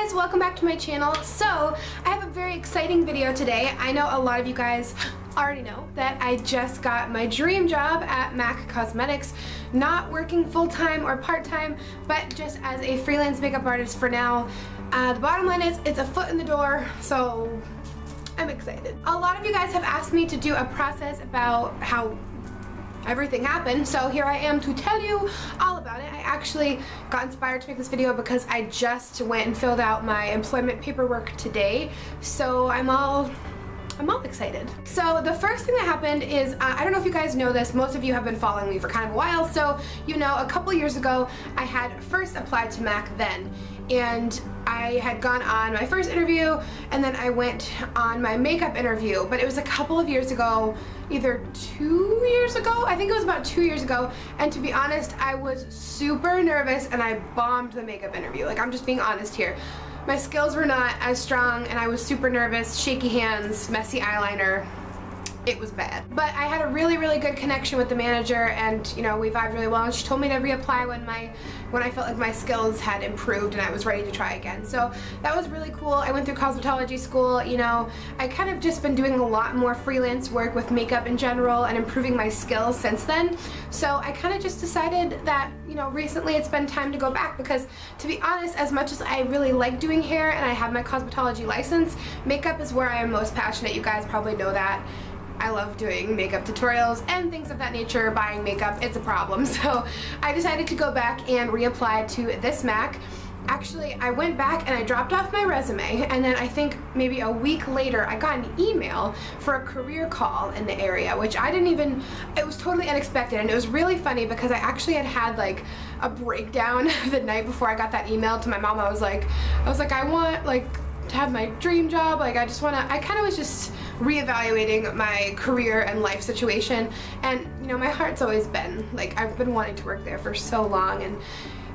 guys, welcome back to my channel. So I have a very exciting video today. I know a lot of you guys already know that I just got my dream job at MAC Cosmetics, not working full-time or part-time, but just as a freelance makeup artist for now. The bottom line is it's a foot in the door, so I'm excited. A lot of you guys have asked me to do a process about how everything happened, so here I am to tell you all about it. I actually got inspired to make this video because I just went and filled out my employment paperwork today, so I'm all excited. So the first thing that happened is, I don't know if you guys know this, most of you have been following me for kind of a while, so you know a couple years ago I had first applied to MAC then, and I had gone on my first interview and then I went on my makeup interview, but it was a couple of years ago, either 2 years ago, I think it was about 2 years ago, and to be honest, I was super nervous and I bombed the makeup interview. Like, I'm just being honest here. My skills were not as strong and I was super nervous, shaky hands, messy eyeliner. It was bad. But I had a really good connection with the manager, and you know, we vibed really well, and she told me to reapply when I felt like my skills had improved and I was ready to try again. So that was really cool. I went through cosmetology school, you know, I kind of just been doing a lot more freelance work with makeup in general and improving my skills since then. So I kind of just decided that, you know, recently it's been time to go back, because to be honest, as much as I really like doing hair and I have my cosmetology license, makeup is where I am most passionate. You guys probably know that. I love doing makeup tutorials and things of that nature. Buying makeup, it's a problem. So I decided to go back and reapply to this MAC. Actually, I went back and I dropped off my resume, and then I think maybe a week later I got an email for a career call in the area, which I didn't even, it was totally unexpected, and it was really funny because I actually had like a breakdown the night before I got that email to my mom. I was like, I want like to have my dream job, like I kind of was just reevaluating my career and life situation, and you know, my heart's always been like, I've been wanting to work there for so long, and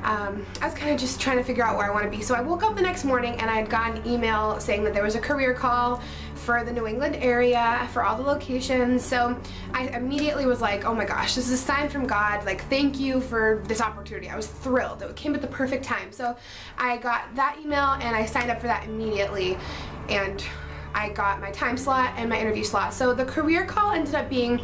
I was kind of just trying to figure out where I want to be. So I woke up the next morning and I had gotten an email saying that there was a career call for the New England area for all the locations. So I immediately was like, oh my gosh, this is a sign from God, like thank you for this opportunity. I was thrilled. It came at the perfect time. So I got that email and I signed up for that immediately, and I got my time slot and my interview slot. So the career call ended up being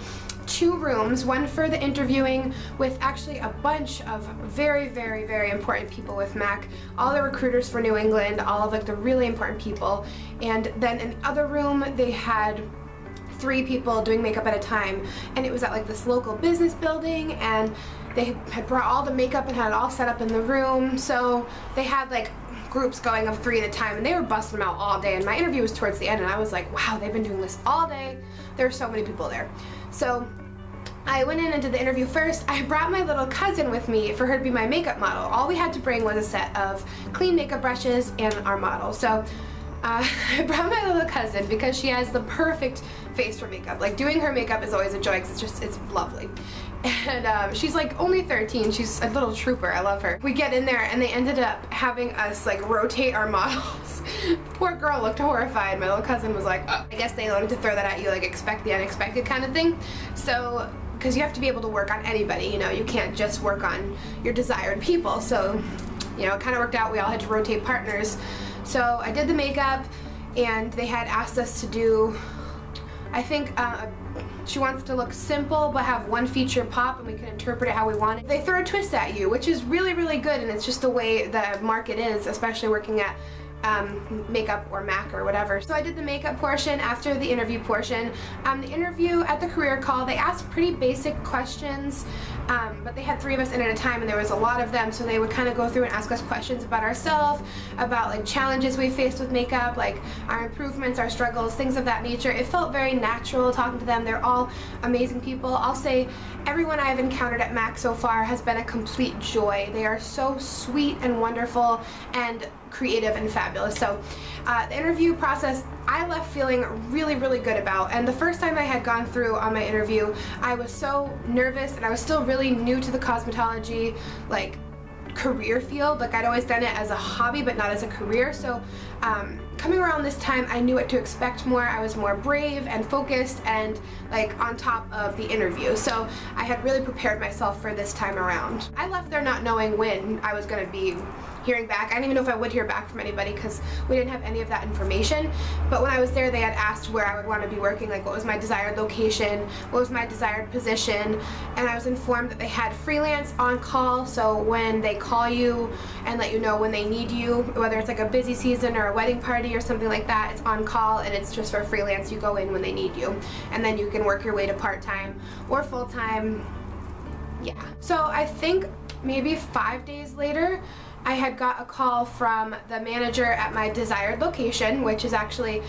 2 rooms, one for the interviewing with actually a bunch of very important people with MAC, all the recruiters for New England, all of like the really important people, and then in the other room they had 3 people doing makeup at a time, and it was at like this local business building, and they had brought all the makeup and had it all set up in the room, so they had like groups going of 3 at a time, and they were busting them out all day, and my interview was towards the end, and I was like, wow, they've been doing this all day. There were so many people there. So I went in and did the interview first. I brought my little cousin with me for her to be my makeup model. All we had to bring was a set of clean makeup brushes and our model. So I brought my little cousin because she has the perfect face for makeup. Like, doing her makeup is always a joy because it's lovely. And she's like only 13. She's a little trooper. I love her. We get in there and they ended up having us like rotate our models. Poor girl looked horrified. My little cousin was like, oh. I guess they wanted to throw that at you, like expect the unexpected kind of thing. So, because you have to be able to work on anybody, you know, you can't just work on your desired people. So, you know, it kind of worked out. We all had to rotate partners. So I did the makeup, and they had asked us to do, I think she wants to look simple but have one feature pop, and we can interpret it how we want it. They throw a twist at you, which is really good, and it's just the way the market is, especially working at makeup or MAC or whatever. So I did the makeup portion after the interview portion. The interview at the career call, they asked pretty basic questions, but they had 3 of us in at a time, and there was a lot of them, so they would kind of go through and ask us questions about ourselves, about like challenges we faced with makeup, like our improvements, our struggles, things of that nature. It felt very natural talking to them. They're all amazing people. I'll say everyone I've encountered at MAC so far has been a complete joy. They are so sweet and wonderful and creative and fabulous. So the interview process I left feeling really good about, and the first time I had gone through on my interview I was so nervous, and I was still really new to the cosmetology like career field. Like, I'd always done it as a hobby but not as a career, so coming around this time I knew what to expect more. I was more brave and focused and like on top of the interview, so I had really prepared myself for this time around. I left there not knowing when I was going to be hearing back. I didn't even know if I would hear back from anybody because we didn't have any of that information. But when I was there, they had asked where I would want to be working, like what was my desired location, what was my desired position, and I was informed that they had freelance on call, so when they call you and let you know when they need you, whether it's like a busy season or a wedding party or something like that, it's on call and it's just for freelance. You go in when they need you, and then you can work your way to part-time or full-time. Yeah. So I think maybe 5 days later, I had got a call from the manager at my desired location, which is actually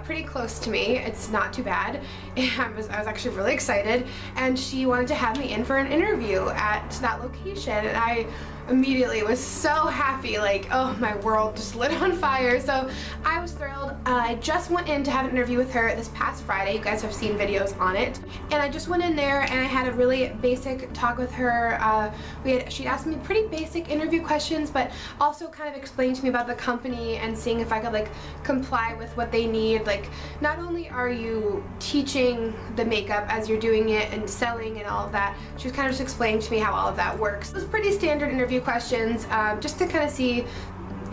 pretty close to me. It's not too bad. I was actually really excited, and she wanted to have me in for an interview at that location, and I immediately was so happy, like, oh, my world just lit on fire. So I was thrilled. I just went in to have an interview with her this past Friday. You guys have seen videos on it. And I just went in there and I had a really basic talk with her. She'd asked me pretty basic interview questions, but also kind of explained to me about the company and seeing if I could like comply with what they need. Like, not only are you teaching the makeup as you're doing it and selling and all of that, she was kind of just explaining to me how all of that works. It was pretty standard interview questions, just to kind of see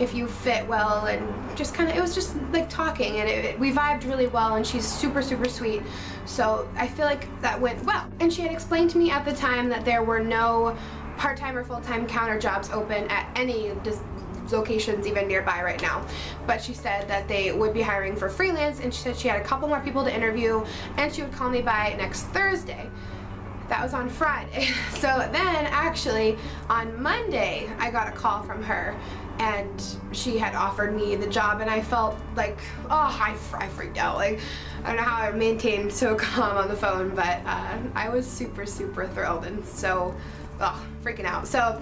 if you fit well, and just kind of, it was just like talking, and we vibed really well, and she's super sweet, so I feel like that went well. And she had explained to me at the time that there were no part-time or full-time counter jobs open at any locations even nearby right now, but she said that they would be hiring for freelance, and she said she had a couple more people to interview and she would call me by next Thursday. That was on Friday. So then actually on Monday I got a call from her, and she had offered me the job, and I felt like, oh, I freaked out. Like, I don't know how I maintained so calm on the phone, but I was super thrilled and so freaking out. So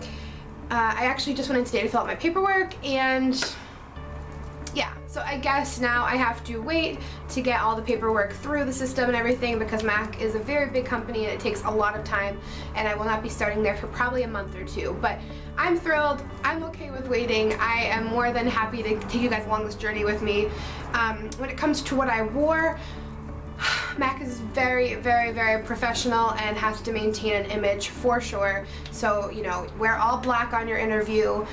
I actually just went in today to fill out my paperwork, and yeah, so I guess now I have to wait to get all the paperwork through the system and everything, because MAC is a very big company and it takes a lot of time, and I will not be starting there for probably a month or two. But I'm thrilled. I'm okay with waiting. I am more than happy to take you guys along this journey with me. When it comes to what I wore, MAC is very professional and has to maintain an image for sure. So, you know, wear all black on your interview.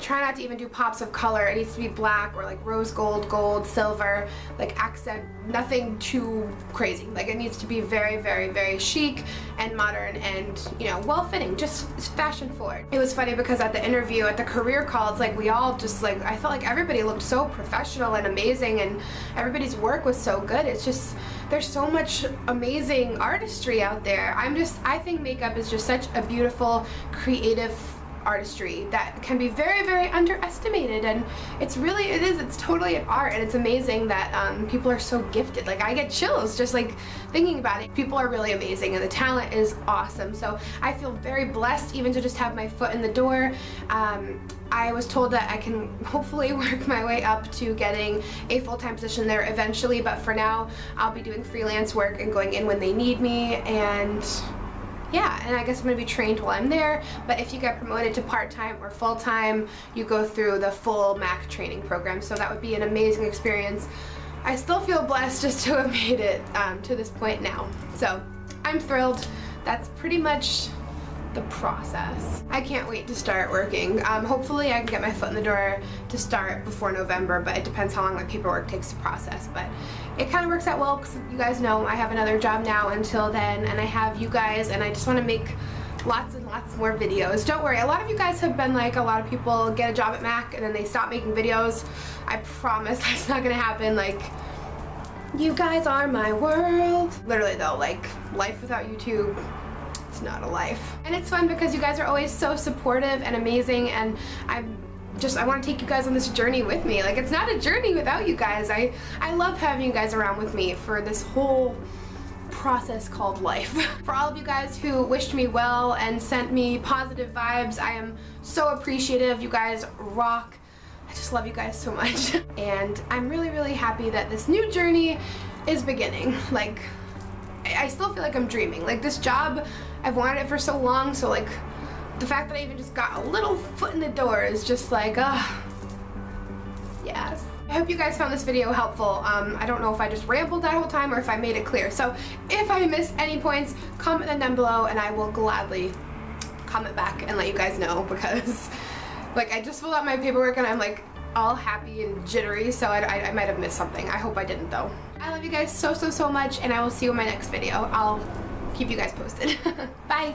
Try not to even do pops of color. It needs to be black or like rose gold, gold, silver, like accent, nothing too crazy. Like, it needs to be very chic and modern and, you know, well-fitting, just fashion forward. It was funny because at the interview, at the career call, it's like we all just like, I felt like everybody looked so professional and amazing, and everybody's work was so good. It's just, there's so much amazing artistry out there. I think makeup is just such a beautiful, creative artistry that can be very underestimated, and it's totally an art, and it's amazing that people are so gifted. Like, I get chills just like thinking about it. People are really amazing and the talent is awesome, so I feel very blessed even to just have my foot in the door. I was told that I can hopefully work my way up to getting a full-time position there eventually, but for now I'll be doing freelance work and going in when they need me, and yeah, and I guess I'm going to be trained while I'm there. But if you get promoted to part-time or full-time, you go through the full MAC training program, so that would be an amazing experience. I still feel blessed just to have made it to this point now. So I'm thrilled. That's pretty much the process. I can't wait to start working. Hopefully I can get my foot in the door to start before November, but it depends how long my paperwork takes to process. But it kind of works out well because you guys know I have another job now until then, and I have you guys, and I just want to make lots and lots more videos. Don't worry, a lot of you guys have been like, a lot of people get a job at MAC and then they stop making videos. I promise that's not gonna happen. Like, you guys are my world. Literally though, like, life without YouTube, it's not a life. And it's fun because you guys are always so supportive and amazing, and I want to take you guys on this journey with me. Like, it's not a journey without you guys. I love having you guys around with me for this whole process called life. For all of you guys who wished me well and sent me positive vibes, I am so appreciative. You guys rock. I just love you guys so much. And I'm really happy that this new journey is beginning. Like, I still feel like I'm dreaming. Like, this job, I've wanted it for so long, so like, the fact that I even just got a little foot in the door is just like, yes. I hope you guys found this video helpful. I don't know if I just rambled that whole time or if I made it clear. So if I missed any points, comment them down below and I will gladly comment back and let you guys know, because Like, I just filled out my paperwork and I'm like all happy and jittery, so I might have missed something. I hope I didn't though. I love you guys so much, and I will see you in my next video. I'll keep you guys posted. Bye!